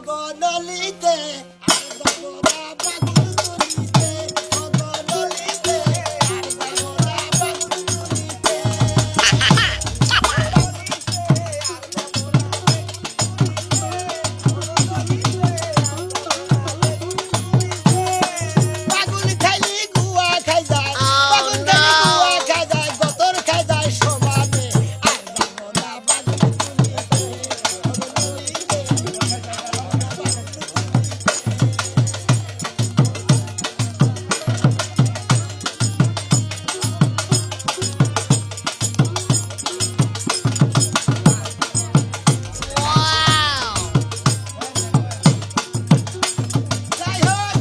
অগনলিতে আর যাব না বাগুন তুলিতে অগনলিতে আর যাব না বাগুন তুলিতে বাগুন খাইলি গুয়া খাই যায় বাগুন খাইলি গুয়া খাই যায় গতর খাই যায় সমানে আর যাব না বাগুন তুলিতে যাই হোক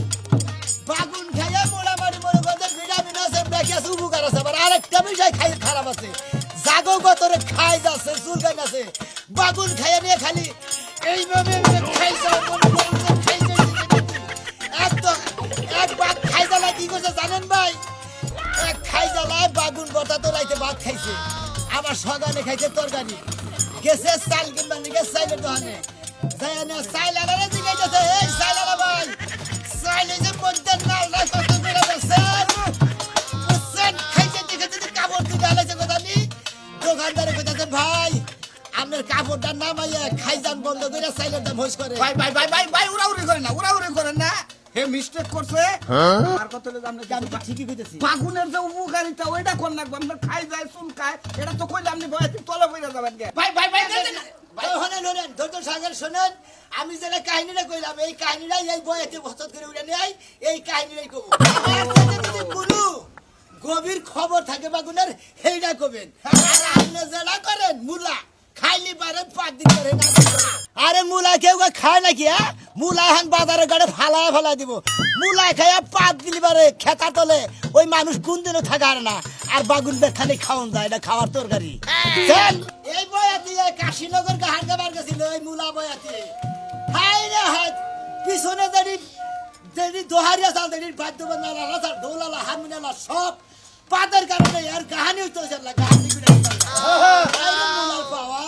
বাগুন খাইয়া মোড়ামাড়ি মনে করতে ভিটামিন আছে ব্যাকিয়াস উপকার আছে আবার আরেকটা বিষয় খাই খারাপ আছে জাগো গতরে খাই যাচ্ছে চুলকান আছে বাগুন খাইয়া নিয়ে খালি এইভাবে খাই যাও মনে করেন যে খাই যাচ্ছে একদম এক বাগ খাই জ্বালা কি করছে জানেন ভাই এক খাই জ্বালায় বাগুন বটা তো রাইতে ভাত খাইছে আবার সগানে খাইছে তরকারি গেছে চাল কিনবা নিয়ে চাইলের দোকানে যাই না চাইল আলাদা জিগাইতেছে এই চাইল আলা ভাই চাইলে যে মধ্যে নালটা কত করে বেছেন বুঝছেন খাইছে দেখে যদি কাপড় তুলে আলাইছে কথা নি দোকানদারে কইতাছে ভাই আপনার কাপড়টা নামাইয়া খাইজান বন্ধ করে চাইলের দাম হোস করে ভাই ভাই ভাই ভাই ভাই উড়াউড়ি করেন না হে মিস্টেক করছে আর কত লে জানলে আমি তো ঠিকই কইতেছি বাগুনের যে উপকারিতা ওইটা কোন লাগবে আমরা খাই যায় চুল খায় এটা তো কইলে আপনি বয়াতি তলে বইরা যাবেন কে ভাই ভাই ভাই শোনেন শোনেন ধৈর্য সাগর শোনেন আমি যেটা কাহিনীটা কইলাম এই কাহিনীটাই এই বইতে বসত করে উঠে নেই এই কাহিনীটাই কব আর যদি কোনো গভীর খবর থাকে বাগুনের সেইটা কবেন আর আপনি যেটা করেন মুলা খাইলি পারে 5 দিন করে না আরে মুলা কেউ খায় নাকি হ্যাঁ মুলা এখন বাজারে গাড়ে ফালা দিব মুলা খাইয়া 5 দিলি পারে খেতা তলে ওই মানুষ কোন দিনও থাকার না আর বাগুন খালি খাওয়ান যায় এটা খাওয়ার তরকারি চল এই বয়াতি কাশীনগর গাহার গাবার গেছিল ওই মুলা বয়াতি হাই রে হাই পিছনে যদি দোহারিয়া চাল দেড়ি বাদ্য বান্নালা রাজার দৌলালা হামিনালা সব পাদের কারণে আর কাহানি হইতো না কাহানি বিড়া মুলার পাওয়া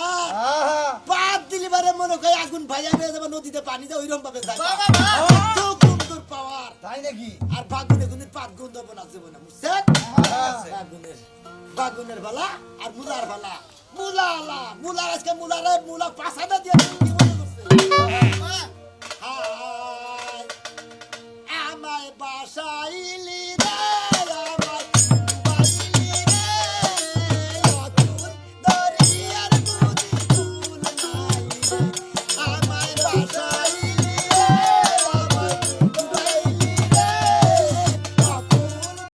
পাত দিলি বারে মনে কয় আগুন ভাইয়া বেয়ে যাবে নদীতে পানি যায় ওইরকম ভাবে যায় সুন্দর পাওয়ার তাই নাকি আর বাগুনে কিন্তু পাত গন্ধ বনা যাবে না বুঝছেন বাগুনের ভালা আর মুলার ভালা মুলার আজকে মুলা পাছাটা দিয়ে কি মনে করছে